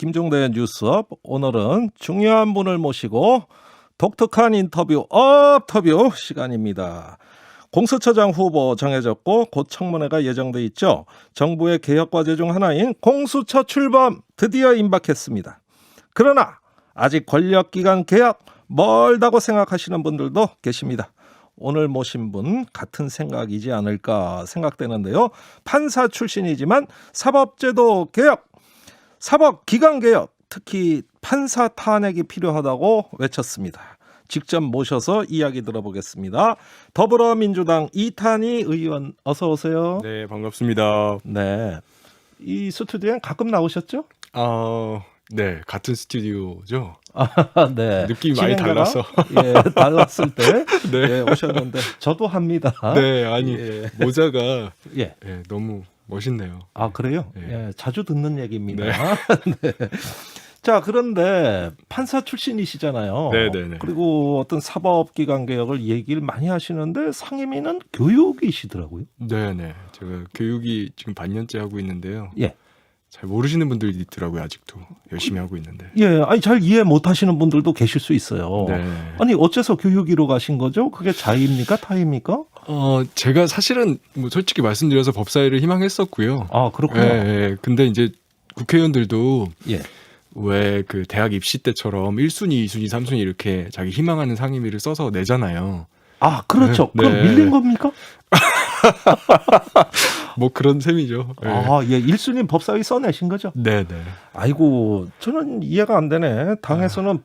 김종대의 뉴스업. 오늘은 중요한 분을 모시고 독특한 인터뷰 업터뷰 시간입니다. 공수처장 후보 정해졌고 곧 청문회가 예정돼 있죠. 정부의 개혁 과제 중 하나인 공수처 출범 드디어 임박했습니다. 그러나 아직 권력기관 개혁 멀다고 생각하시는 분들도 계십니다. 오늘 모신 분 같은 생각이지 않을까 생각되는데요. 판사 출신이지만 사법제도 개혁, 사법기관 개혁, 특히 판사 탄핵이 필요하다고 외쳤습니다. 직접 모셔서 이야기 들어보겠습니다. 더불어민주당 이탄희 의원 어서 오세요. 네, 반갑습니다. 네, 이 스튜디오에 가끔 나오셨죠? 네, 같은 스튜디오죠. 네. 느낌이 많이 진행자가, 달라서. 예, 달랐을 때 네. 예, 오셨는데 저도 합니다. 네, 아니 예. 모자가 예. 너무 멋있네요. 아 그래요? 네. 예, 자주 듣는 얘기입니다. 네. 네. 자 그런데 판사 출신이시잖아요. 네네네. 그리고 어떤 사법기관 개혁을 얘기를 많이 하시는데 상임위는 교육이시더라고요. 네네. 제가 교육이 지금 반년째 하고 있는데요. 예. 잘 모르시는 분들이 있더라고요. 아직도 열심히 하고 있는데. 예, 아니 잘 이해 못하시는 분들도 계실 수 있어요. 네. 아니 어째서 교육위로 가신 거죠? 그게 자의입니까, 타의입니까? 제가 사실은 뭐 솔직히 말씀드려서 법사위를 희망했었고요. 아 그렇군요. 예. 근데 이제 국회의원들도 예. 왜 그 대학 입시 때처럼 1순위, 2순위, 3순위 이렇게 자기 희망하는 상임위를 써서 내잖아요. 아 그렇죠. 네. 그럼 밀린 겁니까? 뭐 그런 셈이죠. 네. 아, 예, 1순위 법사위 써내신 거죠? 네네. 아이고, 저는 이해가 안 되네. 당에서는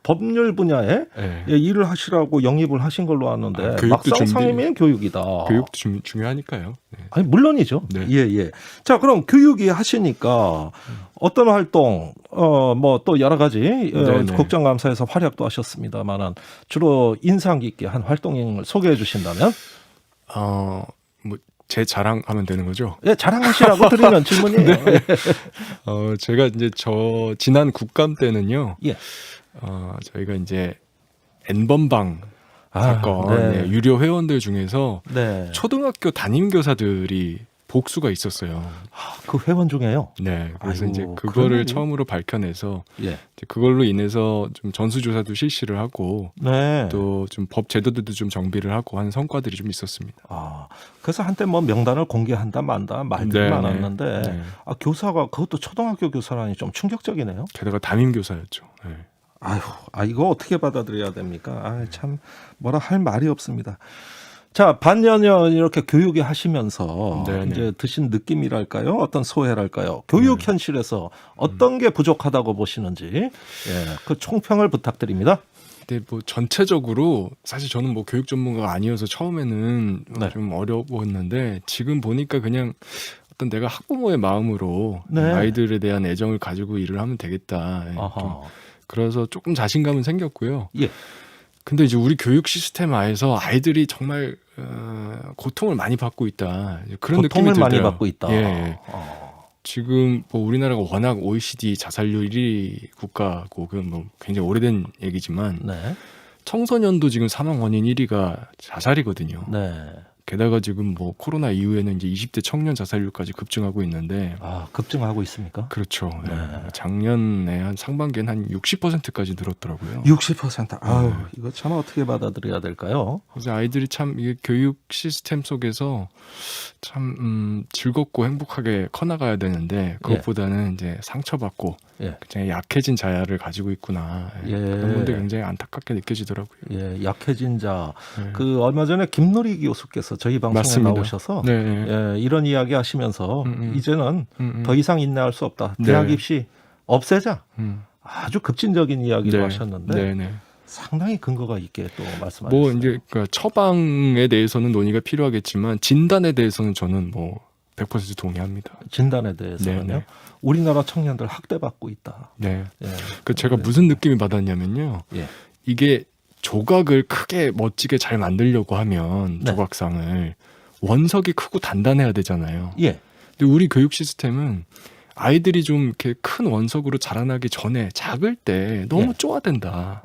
법률 분야에 네. 예, 일을 하시라고 영입을 하신 걸로 아는데 교육도 막상 상임위는 교육이다. 교육도 중요하니까요. 네. 아니 물론이죠. 네. 예, 예. 자, 그럼 교육이 하시니까 어떤 활동, 뭐 또 여러 가지 네네. 국정감사에서 활약도 하셨습니다만은 주로 인상 깊게 한 활동을 소개해 주신다면? 뭐 제 자랑하면 되는 거죠. 예, 자랑하시라고 드리는 질문이에요. 네. 제가 이제 지난 국감 때는요. 예. 저희가 이제 N번방 사건 네. 유료 회원들 중에서 네. 초등학교 담임 교사들이 복수가 있었어요. 그 회원 중에요. 네, 그래서 아이고, 이제 그런 그거를 일이? 처음으로 밝혀내서 예. 이제 그걸로 인해서 좀 전수조사도 실시를 하고 네. 또 좀 법 제도들도 좀 정비를 하고 하는 성과들이 좀 있었습니다. 그래서 한때 뭐 명단을 공개한다 만다 말들이 네, 많았는데 네. 교사가 그것도 초등학교 교사라니 좀 충격적이네요. 게다가 담임 교사였죠. 네. 이거 어떻게 받아들여야 됩니까? 참 뭐라 할 말이 없습니다. 자, 반년여 이렇게 교육에 하시면서 네네. 이제 드신 느낌이랄까요? 어떤 소회랄까요? 교육 네. 현실에서 어떤 게 부족하다고 보시는지 예, 그 총평을 부탁드립니다. 근데 뭐 전체적으로 사실 저는 뭐 교육 전문가가 아니어서 처음에는 네. 좀 어려웠는데 지금 보니까 그냥 어떤 내가 학부모의 마음으로 네. 아이들에 대한 애정을 가지고 일을 하면 되겠다. 좀 그래서 조금 자신감은 생겼고요. 예. 근데 이제 우리 교육 시스템 하에서 아이들이 정말 고통을 많이 받고 있다. 그런 고통을 느낌이 많이 들더라고요. 받고 있다. 예. 지금 뭐 우리나라가 워낙 OECD 자살률 1위 국가고 그 뭐 굉장히 오래된 얘기지만 네. 청소년도 지금 사망 원인 1위가 자살이거든요. 네. 게다가 지금 뭐 코로나 이후에는 이제 20대 청년 자살률까지 급증하고 있는데 급증하고 있습니까? 그렇죠. 네. 작년에 한 상반기엔 한 60%까지 늘었더라고요. 60%. 이거 참 어떻게 받아들여야 될까요? 그래서 아이들이 참 이게 교육 시스템 속에서 참 즐겁고 행복하게 커나가야 되는데 그것보다는 이제 상처받고 굉장히 약해진 자아를 가지고 있구나. 그런 분들 굉장히 안타깝게 느껴지더라고요. 예, 약해진 자. 그 얼마 전에 김노리 교수께서 저희 방송에 맞습니다. 나오셔서 네. 예, 이런 이야기 하시면서 이제는 더 더 이상 인내할 수 없다. 대학 네. 입시 없애자. 아주 급진적인 이야기를 하셨는데 네. 상당히 근거가 있게 또 말씀하셨어요. 뭐 이제 그러니까 처방에 대해서는 논의가 필요하겠지만 진단에 대해서는 저는 뭐 100% 동의합니다. 진단에 대해서는요. 네. 우리나라 청년들 학대받고 있다. 네. 예. 그 제가 무슨 느낌이 받았냐면요. 예. 이게 조각을 크게 멋지게 잘 만들려고 하면 조각상을 원석이 크고 단단해야 되잖아요. 예. 근데 우리 교육 시스템은 아이들이 좀 이렇게 큰 원석으로 자라나기 전에 작을 때 너무 쪼아댄다.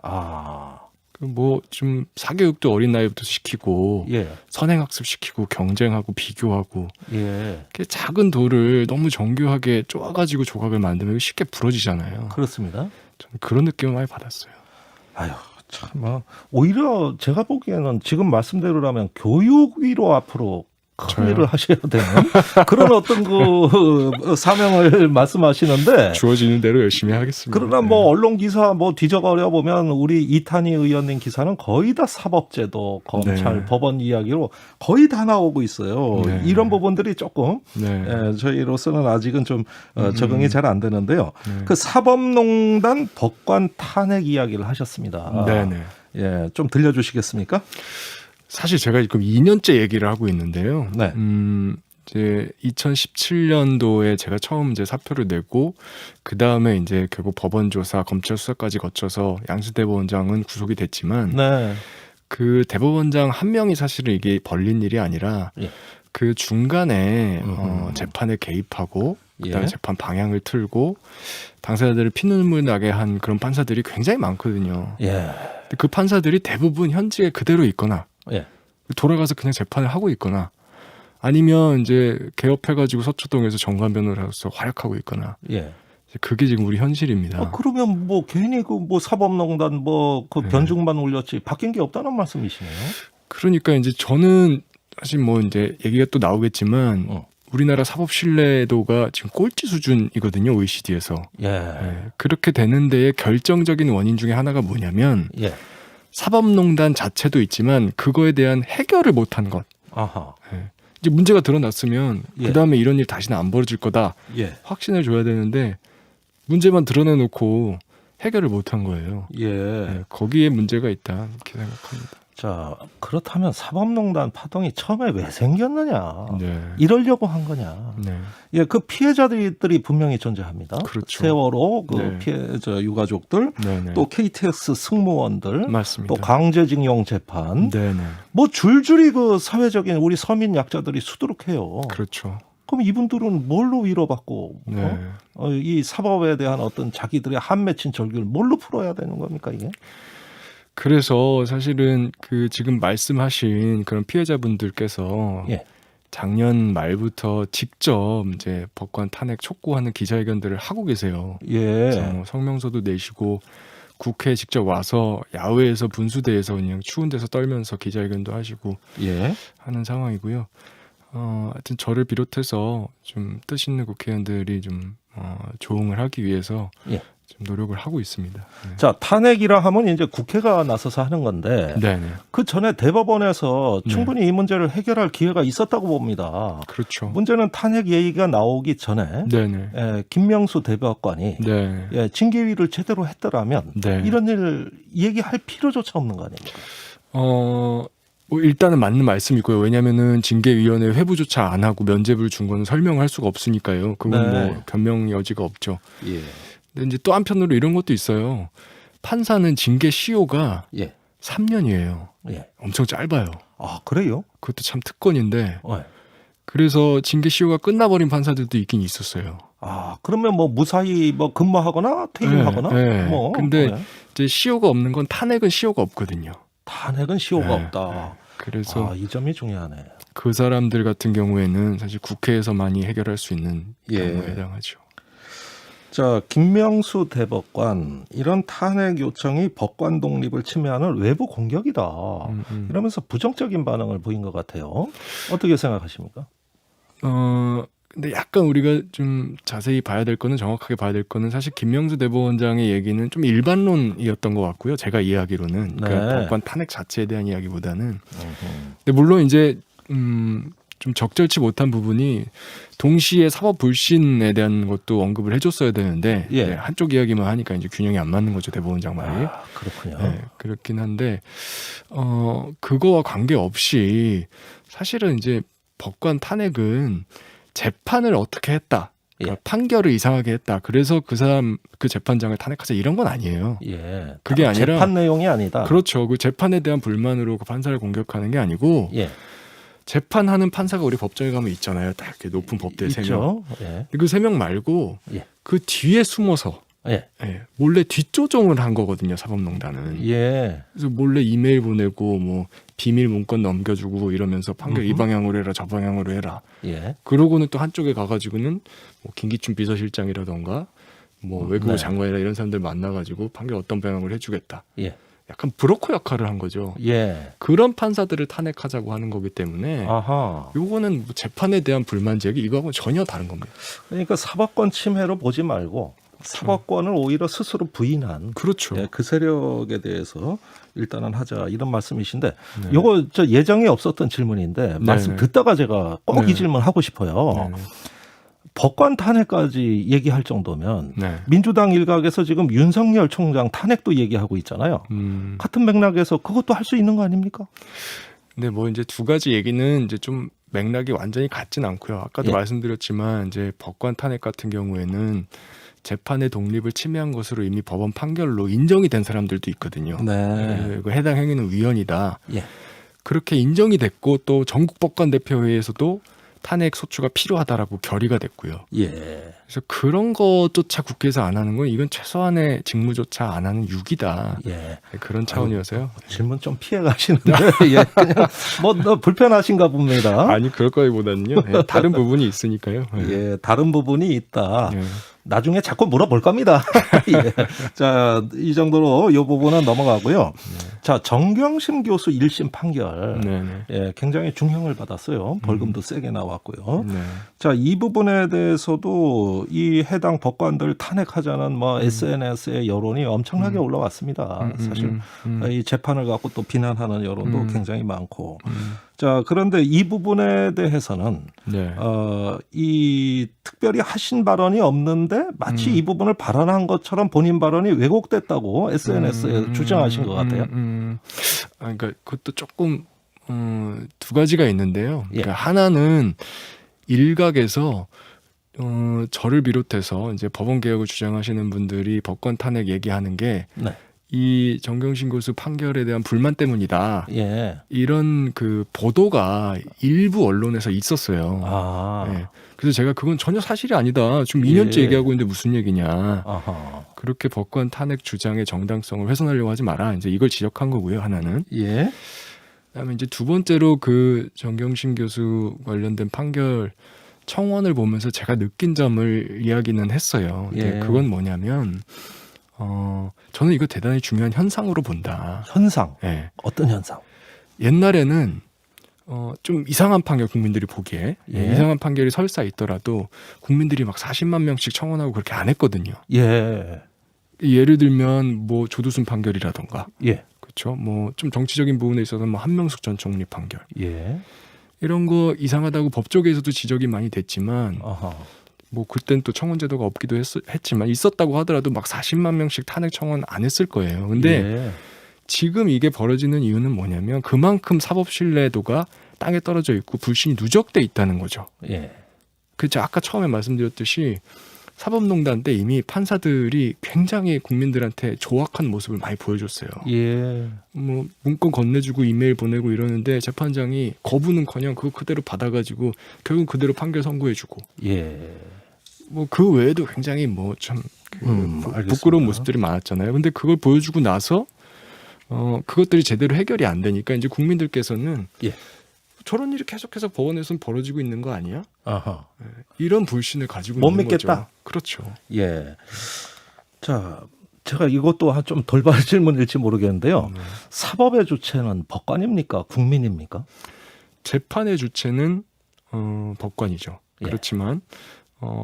뭐 좀 사교육도 어린 나이부터 시키고 예. 선행학습 시키고 경쟁하고 비교하고 예. 이렇게 작은 돌을 너무 정교하게 쪼아가지고 조각을 만들면 쉽게 부러지잖아요. 그렇습니다. 저는 그런 느낌을 많이 받았어요. 아유, 참, 오히려 제가 보기에는 지금 말씀대로라면 교육 위로 앞으로 큰 저요? 일을 하셔야 되는 그런 어떤 그 사명을 말씀하시는데, 주어지는 대로 열심히 하겠습니다. 그러나 뭐 언론 기사 뭐 뒤져버려 보면 우리 이탄희 의원님 기사는 거의 다 사법제도, 검찰, 네. 법원 이야기로 거의 다 나오고 있어요. 네. 이런 부분들이 조금 네. 저희로서는 아직은 좀 적응이 잘 안 되는데요. 네. 그 사법농단 법관 탄핵 이야기를 하셨습니다. 네네. 예, 좀 들려주시겠습니까? 사실 제가 지금 2년째 얘기를 하고 있는데요. 네. 이제 2017년도에 제가 처음 이제 사표를 내고 그 다음에 이제 결국 법원 조사, 검찰 수사까지 거쳐서 양승태 대법원장은 구속이 됐지만 네. 그 대법원장 한 명이 사실은 이게 벌린 일이 아니라 예. 그 중간에 음흠. 재판에 개입하고 그다음에 예. 재판 방향을 틀고 당사자들을 피눈물 나게 한 그런 판사들이 굉장히 많거든요. 예. 근데 그 판사들이 대부분 현직에 그대로 있거나 예. 돌아가서 그냥 재판을 하고 있거나 아니면 이제 개업해가지고 서초동에서 정관변호사로서 활약하고 있거나 예. 그게 지금 우리 현실입니다. 그러면 뭐 괜히 그 뭐 사법농단 뭐 그 네. 변증만 올렸지 바뀐 게 없다는 말씀이시네요. 그러니까 이제 저는 사실 뭐 이제 얘기가 또 나오겠지만 우리나라 사법 신뢰도가 지금 꼴찌 수준이거든요, OECD에서. 예. 그렇게 되는 데에 결정적인 원인 중에 하나가 뭐냐면 예. 사법농단 자체도 있지만 그거에 대한 해결을 못한 것. 아하. 이제 문제가 드러났으면 예. 그 다음에 이런 일 다시는 안 벌어질 거다 예. 확신을 줘야 되는데 문제만 드러내놓고 해결을 못한 거예요. 예. 거기에 문제가 있다 이렇게 생각합니다. 자, 그렇다면 사법농단 파동이 처음에 왜 생겼느냐? 네. 이러려고 한 거냐? 네. 예, 그 피해자들이 분명히 존재합니다. 그렇죠. 세월호 그 네. 피해자 유가족들, 네네. 또 KTX 승무원들, 맞습니다. 또 강제징용 재판, 네네. 뭐 줄줄이 그 사회적인 우리 서민 약자들이 수두룩해요. 그렇죠. 그럼 이분들은 뭘로 위로받고 네. 이 사법에 대한 어떤 자기들의 한 맺힌 절규를 뭘로 풀어야 되는 겁니까 이게? 그래서 사실은 그 지금 말씀하신 그런 피해자분들께서 예. 작년 말부터 직접 이제 법관 탄핵 촉구하는 기자회견들을 하고 계세요. 예. 그래서 성명서도 내시고 국회에 직접 와서 야외에서 분수대에서 그냥 추운 데서 떨면서 기자회견도 하시고 예. 하는 상황이고요. 하여튼 저를 비롯해서 좀 뜻 있는 국회의원들이 좀 조응을 하기 위해서 예. 좀 노력을 하고 있습니다. 네. 자, 탄핵이라 하면 이제 국회가 나서서 하는 건데 네네. 그 전에 대법원에서 네. 충분히 이 문제를 해결할 기회가 있었다고 봅니다. 그렇죠. 문제는 탄핵 얘기가 나오기 전에 네네. 김명수 대법관이 네. 징계위를 제대로 했더라면 네. 이런 일 얘기할 필요조차 없는 거 아닙니까? 뭐 일단은 맞는 말씀이고요. 왜냐면은 징계위원회 회부조차 안 하고 면죄부를 준 거는 설명할 수가 없으니까요. 그건 네. 뭐 변명 여지가 없죠. 예. 근데 이제 또 한편으로 이런 것도 있어요. 판사는 징계 시효가 예. 3년이에요. 예. 엄청 짧아요. 아, 그래요? 그것도 참 특권인데 네. 그래서 징계 시효가 끝나버린 판사들도 있긴 있었어요. 아, 그러면 뭐 무사히 뭐 근무하거나 퇴임하거나 네. 뭐 근데 이제 시효가 없는 건 탄핵은 시효가 없거든요. 탄핵은 시효가 네. 없다. 그래서 이 점이 중요하네. 그 사람들 같은 경우에는 사실 국회에서만이 해결할 수 있는 경우에 해당하죠. 자, 김명수 대법관 이런 탄핵 요청이 법관 독립을 침해하는 외부 공격이다. 이러면서 부정적인 반응을 보인 것 같아요. 어떻게 생각하십니까? 근데 약간 우리가 좀 자세히 봐야 될 거는 정확하게 봐야 될 거는 사실 김명수 대법원장의 얘기는 좀 일반론이었던 것 같고요. 제가 이해하기로는 그러니까 법관 탄핵 자체에 대한 이야기보다는. 근데 물론 이제 좀 적절치 못한 부분이 동시에 사법 불신에 대한 것도 언급을 해줬어야 되는데 예. 한쪽 이야기만 하니까 이제 균형이 안 맞는 거죠 대법원장 말이. 아, 그렇군요. 네, 그렇긴 한데 그거와 관계없이 사실은 이제 법관 탄핵은 재판을 어떻게 했다. 그러니까 판결을 이상하게 했다. 그래서 그 사람 그 재판장을 탄핵하자 이런 건 아니에요. 예. 그게 아니라 재판 내용이 아니다. 그렇죠. 그 재판에 대한 불만으로 그 판사를 공격하는 게 아니고 예. 재판하는 판사가 우리 법정에 가면 있잖아요. 딱 이렇게 높은 법대 3명. 있죠. 예. 그 3명 말고 예. 그 뒤에 숨어서 예. 예, 몰래 뒷조정을 한 거거든요, 사법농단은. 예. 그래서 몰래 이메일 보내고 뭐 비밀 문건 넘겨주고 이러면서 판결 이 방향으로 해라, 저 방향으로 해라. 예. 그러고는 또 한쪽에 가가지고는 뭐 김기춘 비서실장이라던가 뭐 외교부 네. 장관이라 이런 사람들 만나가지고 판결 어떤 방향으로 해주겠다. 예. 약간 브로커 역할을 한 거죠. 예. 그런 판사들을 탄핵하자고 하는 거기 때문에 아하. 요거는 뭐 재판에 대한 불만 제기 이거하고는 전혀 다른 겁니다. 그러니까 사법권 침해로 보지 말고 사법권을 오히려 스스로 부인한 그렇죠. 예, 그 세력에 대해서 일단은 하자 이런 말씀이신데 네. 요거 저 예정에 없었던 질문인데 말씀 듣다가 제가 꼭 이 네. 질문 하고 싶어요. 네. 법관 탄핵까지 얘기할 정도면 네. 민주당 일각에서 지금 윤석열 총장 탄핵도 얘기하고 있잖아요. 같은 맥락에서 그것도 할 수 있는 거 아닙니까? 근데 뭐 이제 두 가지 얘기는 이제 좀 맥락이 완전히 같진 않고요. 아까도 예. 말씀드렸지만 이제 법관 탄핵 같은 경우에는 재판의 독립을 침해한 것으로 이미 법원 판결로 인정이 된 사람들도 있거든요. 네. 그 해당 행위는 위헌이다. 예. 그렇게 인정이 됐고 또 전국 법관 대표회에서도 탄핵 소추가 필요하다라고 결의가 됐고요. 예. 그래서 그런 것조차 국회에서 안 하는 건 이건 최소한의 직무조차 안 하는 유기다. 예. 그런 차원이어서요. 질문 좀 피해 가시는데 예. 그냥 뭐 불편하신가 봅니다. 아니 그럴 거기보다는요. 예, 다른 부분이 있으니까요. 예, 다른 부분이 있다. 예. 나중에 자꾸 물어볼 겁니다. 예. 자, 이 정도로 이 부분은 넘어가고요. 자, 정경심 교수 1심 판결. 네. 예, 굉장히 중형을 받았어요. 벌금도 세게 나왔고요. 네. 자, 이 부분에 대해서도 이 해당 법관들 탄핵하자는 뭐 SNS의 여론이 엄청나게 올라왔습니다. 사실 이 재판을 갖고 또 비난하는 여론도 굉장히 많고. 자, 그런데 이 부분에 대해서는 네. 이 특별히 하신 발언이 없는데 마치 이 부분을 발언한 것처럼 본인 발언이 왜곡됐다고 SNS에 주장하신 것 같아요. 그러니까 그것도 조금 두 가지가 있는데요. 예. 그러니까 하나는 일각에서 저를 비롯해서 이제 법원 개혁을 주장하시는 분들이 법관 탄핵 얘기하는 게 네. 이 정경심 교수 판결에 대한 불만 때문이다. 예. 이런 그 보도가 일부 언론에서 있었어요. 아. 예. 그래서 제가 그건 전혀 사실이 아니다. 지금 2년째 예. 얘기하고 있는데 무슨 얘기냐. 아하. 그렇게 법관 탄핵 주장의 정당성을 훼손하려고 하지 마라. 이제 이걸 지적한 거고요. 하나는. 예. 그다음에 이제 두 번째로 그 정경심 교수 관련된 판결 청원을 보면서 제가 느낀 점을 이야기는 했어요. 근데 예. 그건 뭐냐면 저는 이거 대단히 중요한 현상으로 본다. 현상. 예. 어떤 현상? 옛날에는 좀 이상한 판결 국민들이 보기에 예. 이상한 판결이 설사 있더라도 국민들이 막 40만 명씩 청원하고 그렇게 안 했거든요. 예. 예를 들면 뭐 조두순 판결이라던가 예. 그렇죠. 뭐 좀 정치적인 부분에 있어서 뭐 한명숙 전 총리 판결 예. 이런 거 이상하다고 법조계에서도 지적이 많이 됐지만 아하. 뭐 그땐 또 청원 제도가 없기도 했지만 있었다고 하더라도 막 40만 명씩 탄핵 청원 안 했을 거예요. 근데 예. 지금 이게 벌어지는 이유는 뭐냐면 그만큼 사법 신뢰도가 땅에 떨어져 있고 불신이 누적돼 있다는 거죠. 예. 그렇죠. 아까 처음에 말씀드렸듯이 사법농단 때 이미 판사들이 굉장히 국민들한테 조악한 모습을 많이 보여줬어요. 예. 뭐 문건 건네주고 이메일 보내고 이러는데 재판장이 거부는커녕 그거 그대로 받아가지고 결국 그대로 판결 선고해주고. 예. 뭐 그 외에도 굉장히 뭐 참 알겠습니다. 부끄러운 모습들이 많았잖아요. 근데 그걸 보여주고 나서 그것들이 제대로 해결이 안 되니까 이제 국민들께서는 예. 저런 일이 계속해서 법원에서는 벌어지고 있는 거 아니야? 아하. 이런 불신을 가지고 못 있는 믿겠다. 거죠. 그렇죠. 예. 자, 제가 이것도 좀 돌발 질문일지 모르겠는데요. 사법의 주체는 법관입니까? 국민입니까? 재판의 주체는 법관이죠. 예. 그렇지만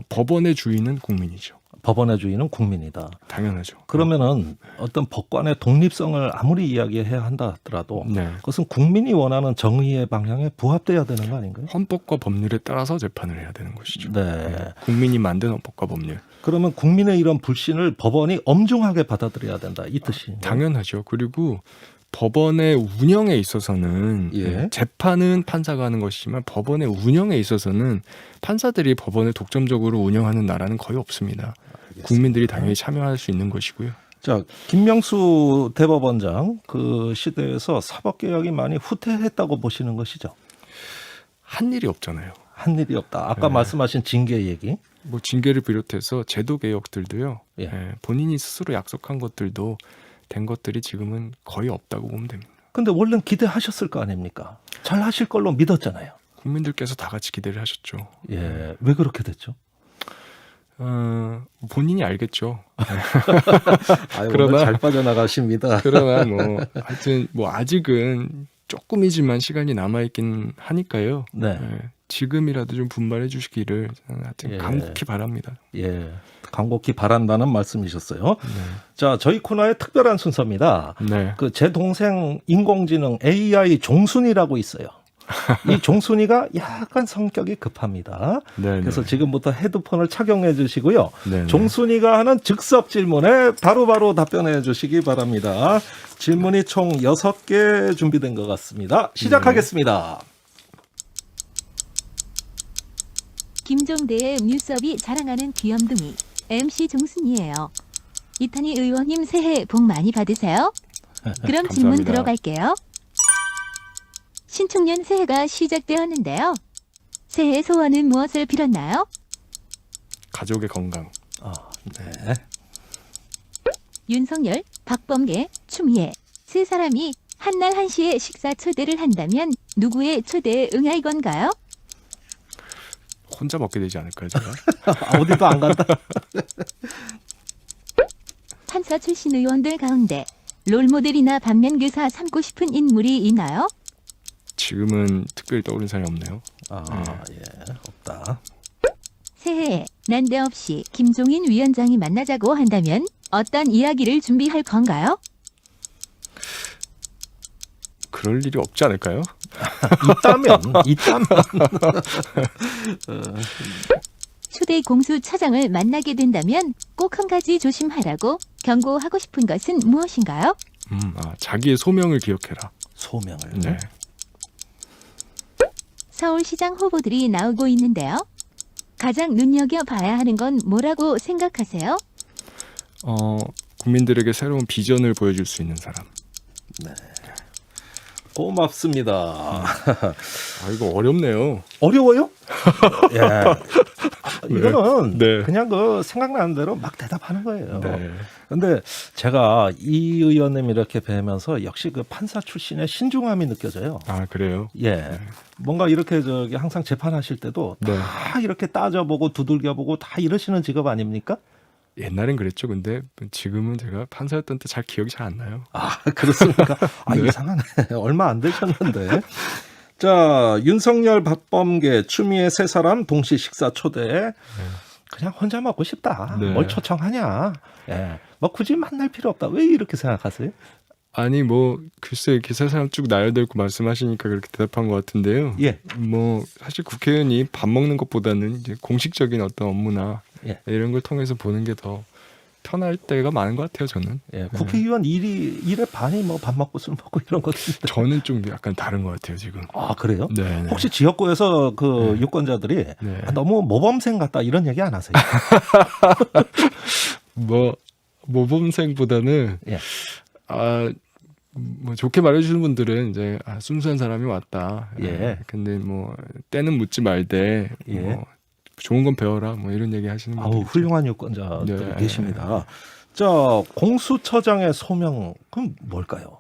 법원의 주인은 국민이죠. 법원의 주인은 국민이다. 당연하죠. 그러면은 어떤 법관의 독립성을 아무리 이야기해야 한다 하더라도 네. 그것은 국민이 원하는 정의의 방향에 부합돼야 되는 거 아닌가요? 헌법과 법률에 따라서 재판을 해야 되는 것이죠. 네. 국민이 만든 헌법과 법률. 그러면 국민의 이런 불신을 법원이 엄중하게 받아들여야 된다. 이 뜻이. 당연하죠. 그리고 법원의 운영에 있어서는 예. 재판은 판사가 하는 것이지만 법원의 운영에 있어서는 판사들이 법원을 독점적으로 운영하는 나라는 거의 없습니다. 국민들이 당연히 참여할 수 있는 것이고요. 자, 김명수 대법원장 그 시대에서 사법개혁이 많이 후퇴했다고 보시는 것이죠. 한 일이 없잖아요. 한 일이 없다. 아까 네. 말씀하신 징계 얘기. 뭐 징계를 비롯해서 제도 개혁들도요. 예. 예, 본인이 스스로 약속한 것들도 된 것들이 지금은 거의 없다고 보면 됩니다. 근데 원래는 기대하셨을 거 아닙니까? 잘 하실 걸로 믿었잖아요. 국민들께서 다 같이 기대를 하셨죠. 예. 왜 그렇게 됐죠? 본인이 알겠죠. 아유, 그러나- 오늘 잘 빠져나가십니다. 그러나 뭐 하여튼 뭐 아직은 조금이지만 시간이 남아 있긴 하니까요. 네. 예, 지금이라도 좀 분발해 주시기를 저는 하여튼 예. 간곡히 바랍니다. 예. 간곡히 바란다는 말씀이셨어요. 네. 자, 저희 코너의 특별한 순서입니다. 네. 그 제 동생 인공지능 AI 종순이라고 있어요. 이 종순이가 약간 성격이 급합니다. 네. 그래서 지금부터 헤드폰을 착용해 주시고요. 네. 종순이가 하는 즉석 질문에 바로바로 답변해 주시기 바랍니다. 질문이 총 6개 준비된 것 같습니다. 시작하겠습니다. 김종대의 뉴스업이 자랑하는 귀염둥이 MC 종순이에요. 이탄희 의원님 새해 복 많이 받으세요. 그럼 질문 감사합니다. 들어갈게요. 신축년 새해가 시작되었는데요. 새해 소원은 무엇을 빌었나요? 가족의 건강. 네. 윤석열, 박범계, 추미애 세 사람이 한날 한시에 식사 초대를 한다면 누구의 초대에 응할 건가요? 혼자 먹게 되지 않을까요, 제가? 어디도 안 간다. 판사 출신 의원들 가운데 롤모델이나 반면교사 삼고 싶은 인물이 있나요? 지금은 특별히 떠오르는 사람이 없네요. 예. 없다. 새해에 난데없이 김종인 위원장이 만나자고 한다면 어떤 이야기를 준비할 건가요? 그럴 일이 없지 않을까요? 있다면. 초대 공수처장을 만나게 된다면 꼭 한 가지 조심하라고 경고하고 싶은 것은 무엇인가요? 자기의 소명을 기억해라. 소명을. 네. 서울시장 후보들이 나오고 있는데요. 가장 눈여겨봐야 하는 건 뭐라고 생각하세요? 국민들에게 새로운 비전을 보여줄 수 있는 사람. 고맙습니다. 이거 어렵네요. 어려워요? 예. 이거는 네. 그냥 그 생각나는 대로 막 대답하는 거예요. 네. 근데 제가 이 의원님 이렇게 뵈면서 역시 그 판사 출신의 신중함이 느껴져요. 그래요? 예. 뭔가 이렇게 저기 항상 재판하실 때도 네. 다 이렇게 따져보고 두들겨보고 다 이러시는 직업 아닙니까? 옛날엔 그랬죠. 근데 지금은 제가 판사였던 때 잘 기억이 잘 안 나요. 그렇습니까? 네. 이상하네. 얼마 안 되셨는데. 자, 윤석열, 박범계, 추미애 세 사람 동시 식사 초대. 그냥 혼자 먹고 싶다. 네. 뭘 초청하냐. 예. 뭐 굳이 만날 필요 없다. 왜 이렇게 생각하세요? 아니 뭐 글쎄 이렇게 세 사람 쭉 나열되고 말씀하시니까 그렇게 대답한 것 같은데요. 예. 뭐 사실 국회의원이 밥 먹는 것보다는 이제 공식적인 어떤 업무나 예. 이런 걸 통해서 보는 게 더 편할 때가 많은 것 같아요. 저는. 예. 국회의원 일의 반이 뭐 밥 먹고 술 먹고 이런 것인데. 저는 좀 약간 다른 것 같아요 지금. 그래요? 네. 혹시 지역구에서 그 네. 유권자들이 네. 너무 모범생 같다 이런 얘기 안 하세요? 뭐 모범생보다는 예. 뭐 좋게 말해주시는 분들은 이제 순수한 사람이 왔다. 예. 근데 뭐 때는 묻지 말되 예. 뭐 좋은 건 배워라. 뭐 이런 얘기 하시는 분들. 훌륭한 유권자들이 네. 계십니다. 자, 공수처장의 소명 그럼 뭘까요?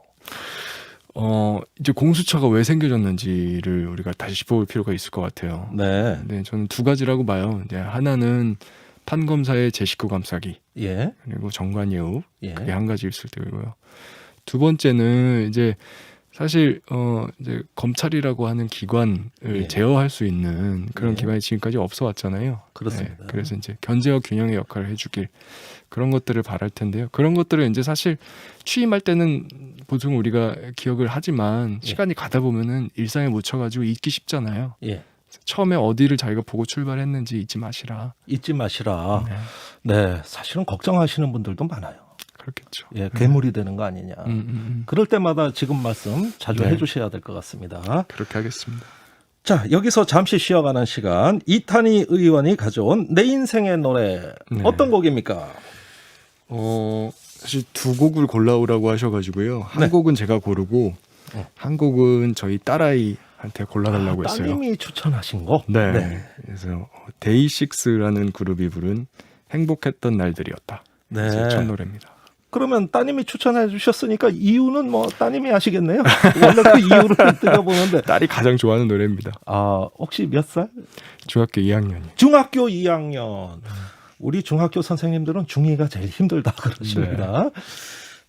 이제 공수처가 왜 생겨졌는지를 우리가 다시 짚어볼 필요가 있을 것 같아요. 네. 네, 저는 두 가지라고 봐요. 이제 하나는 판검사의 제 식구 감싸기, 예. 그리고 정관예우, 예. 그게 한 가지 있을 때고요. 두 번째는 이제 사실 이제 검찰이라고 하는 기관을 예. 제어할 수 있는 그런 예. 기관이 지금까지 없어 왔잖아요. 그렇습니다. 네, 그래서 이제 견제와 균형의 역할을 해주길 그런 것들을 바랄 텐데요. 그런 것들을 이제 사실 취임할 때는 보통 우리가 기억을 하지만 시간이 가다 보면은 일상에 묻혀가지고 잊기 쉽잖아요. 예. 처음에 어디를 자기가 보고 출발했는지 잊지 마시라. 잊지 마시라. 네, 네, 사실은 걱정하시는 분들도 많아요. 그렇겠죠. 예, 괴물이 되는 거 아니냐. 그럴 때마다 지금 말씀 자주 네. 해주셔야 될 것 같습니다. 그렇게 하겠습니다. 자, 여기서 잠시 쉬어가는 시간. 이탄희 의원이 가져온 내 인생의 노래 네. 어떤 곡입니까? 사실 두 곡을 골라오라고 하셔가지고요. 한 네. 곡은 제가 고르고 한 곡은 저희 딸아이 한테 골라달라고 했어요. 따님이 추천하신 곡. 네. 그래서 데이식스라는 그룹이 부른 행복했던 날들이었다. 네. 제 첫 노래입니다. 그러면 따님이 추천해 주셨으니까 이유는 뭐 따님이 아시겠네요. 원래 그 이유를 들어보는데. 딸이 가장 좋아하는 노래입니다. 아, 혹시 몇 살? 중학교 2학년이요. 중학교 2학년. 우리 중학교 선생님들은 중2가 제일 힘들다 그러십니다.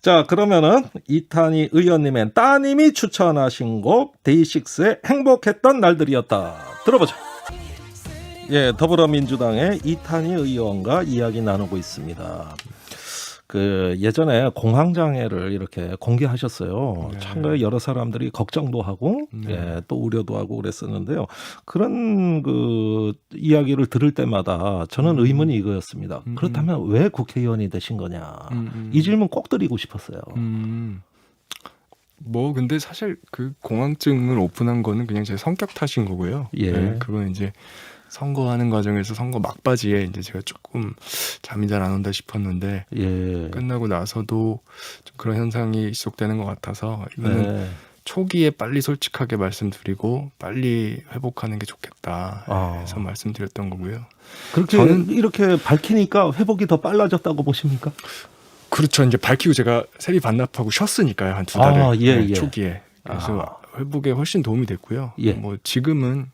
자, 그러면은 이탄희 의원님의 따님이 추천하신 곡 데이식스의 행복했던 날들이었다. 들어보죠. 예, 더불어민주당의 이탄희 의원과 이야기 나누고 있습니다. 그 예전에 공황장애를 이렇게 공개하셨어요. 네. 참 여러 사람들이 걱정도 하고 네. 예, 또 우려도 하고 그랬었는데요. 그런 그 이야기를 들을 때마다 저는 의문이 이거였습니다. 그렇다면 왜 국회의원이 되신 거냐? 이 질문 꼭 드리고 싶었어요. 뭐 근데 사실 그 공황증을 오픈한 거는 그냥 제 성격 탓인 거고요. 예. 네, 그건 이제 선거하는 과정에서 선거 막바지에 이제 제가 조금 잠이 잘 안 온다 싶었는데 예. 끝나고 나서도 좀 그런 현상이 지속되는 것 같아서 이거는 네. 초기에 빨리 솔직하게 말씀드리고 빨리 회복하는 게 좋겠다 아. 해서 말씀드렸던 거고요. 그렇게 저는- 이렇게 밝히니까 회복이 더 빨라졌다고 보십니까? 그렇죠. 이제 밝히고 제가 세비 반납하고 쉬었으니까요. 한 2달을 아, 예, 예. 초기에. 그래서 회복에 훨씬 도움이 됐고요. 예. 뭐 지금은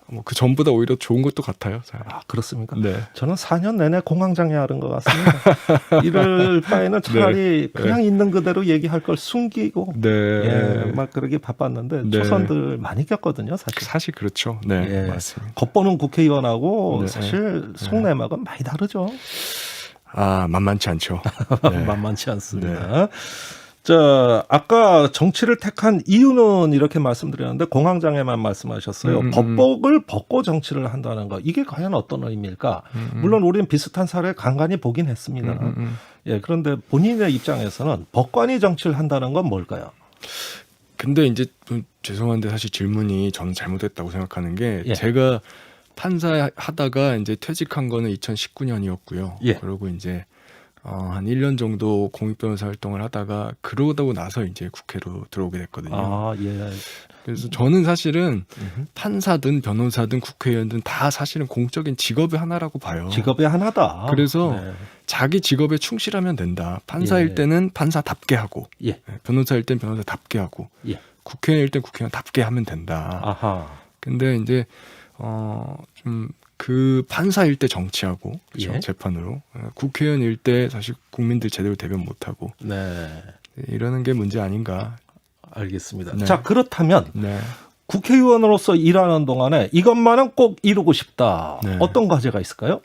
뭐 그 전보다 오히려 좋은 것도 같아요. 아, 그렇습니까? 네. 저는 4년 내내 공황장애 앓은 것 같습니다. 이럴 바에는 차라리 그냥 있는 그대로 얘기할 걸 숨기고 네. 예, 막 그러기 바빴는데 네. 초선들 많이 겪거든요, 사실. 사실 그렇죠. 네, 예. 맞습니다. 겉보는 국회의원하고 네. 사실 속내막은 많이 다르죠. 아, 만만치 않죠. 네. 만만치 않습니다. 자, 아까 정치를 택한 이유는 이렇게 말씀드렸는데 공황장애만 말씀하셨어요. 법복을 벗고 정치를 한다는 거. 이게 과연 어떤 의미일까? 물론 우리는 비슷한 사례 간간히 보긴 했습니다. 예, 그런데 본인의 입장에서는 법관이 정치를 한다는 건 뭘까요? 근데 이제 좀 죄송한데 사실 질문이 저는 잘못했다고 생각하는 게 예. 제가 판사 하다가 이제 퇴직한 거는 2019년이었고요. 예. 그리고 이제 한 1년 정도 공익변호사 활동을 하다가 그러고 나서 이제 국회로 들어오게 됐거든요. 아, 예. 그래서 저는 사실은 판사든 변호사든 국회의원든 다 사실은 공적인 직업의 하나라고 봐요. 직업이 하나다. 그래서 네. 자기 직업에 충실하면 된다. 판사일 예. 때는 판사답게 하고, 예. 변호사일 땐 변호사답게 하고, 예. 국회의원일 땐 국회의원답게 하면 된다. 아하. 근데 이제 좀 그 판사일 때 정치하고 그렇죠? 예. 재판으로 국회의원일 때 사실 국민들 제대로 대변 못하고 네. 이러는 게 문제 아닌가. 알겠습니다. 네. 자, 그렇다면 네. 국회의원으로서 일하는 동안에 이것만은 꼭 이루고 싶다. 네. 어떤 과제가 있을까요?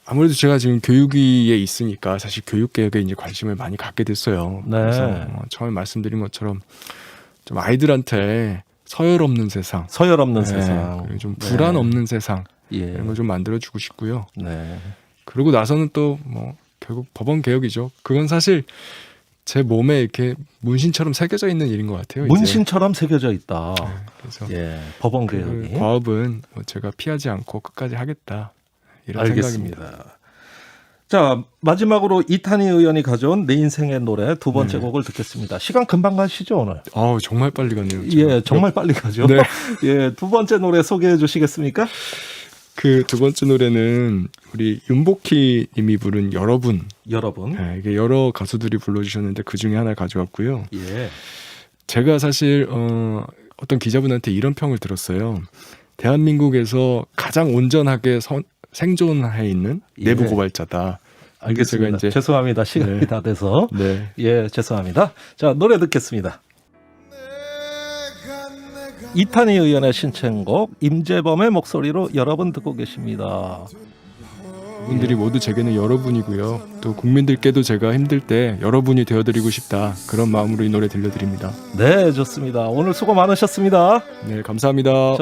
아무래도 제가 지금 교육위에 있으니까 사실 교육개혁에 이제 관심을 많이 갖게 됐어요. 네. 그래서 처음에 말씀드린 것처럼 좀 아이들한테 서열 없는 세상, 서열 없는 네, 세상. 그리고 좀 네. 불안 없는 세상 예. 이런 걸 좀 만들어주고 싶고요. 네. 그러고 나서는 또 뭐 결국 법원 개혁이죠. 그건 사실 제 몸에 이렇게 문신처럼 새겨져 있는 일인 것 같아요. 이제. 문신처럼 새겨져 있다. 그래서 예. 법원 그 개혁이. 과업은 뭐 제가 피하지 않고 끝까지 하겠다 이런 알겠습니다. 생각입니다. 자, 마지막으로 이탄희 의원이 가져온 내 인생의 노래 두 번째 네. 곡을 듣겠습니다. 시간 금방 가시죠, 오늘? 정말 빨리 가네요. 지금. 예, 정말 빨리 가죠. 네. 예, 두 번째 노래 소개해 주시겠습니까? 그 두 번째 노래는 우리 윤복희 님이 부른 여러분. 여러분. 네, 이게 여러 가수들이 불러주셨는데 그 중에 하나를 가져왔고요. 예. 제가 사실 어떤 기자분한테 이런 평을 들었어요. 대한민국에서 가장 온전하게 생존해 있는 예. 내부 고발자다. 알겠습니다. 제가 이제 죄송합니다. 시간이 네. 다 돼서. 네. 예, 죄송합니다. 자, 노래 듣겠습니다. 이탄희 의원의 신청곡 임재범의 목소리로 여러분 듣고 계십니다. 분들이 모두 제게는 여러분이고요. 또 국민들께도 제가 힘들 때 여러분이 되어드리고 싶다. 그런 마음으로 이 노래 들려드립니다. 네, 좋습니다. 오늘 수고 많으셨습니다. 네, 감사합니다.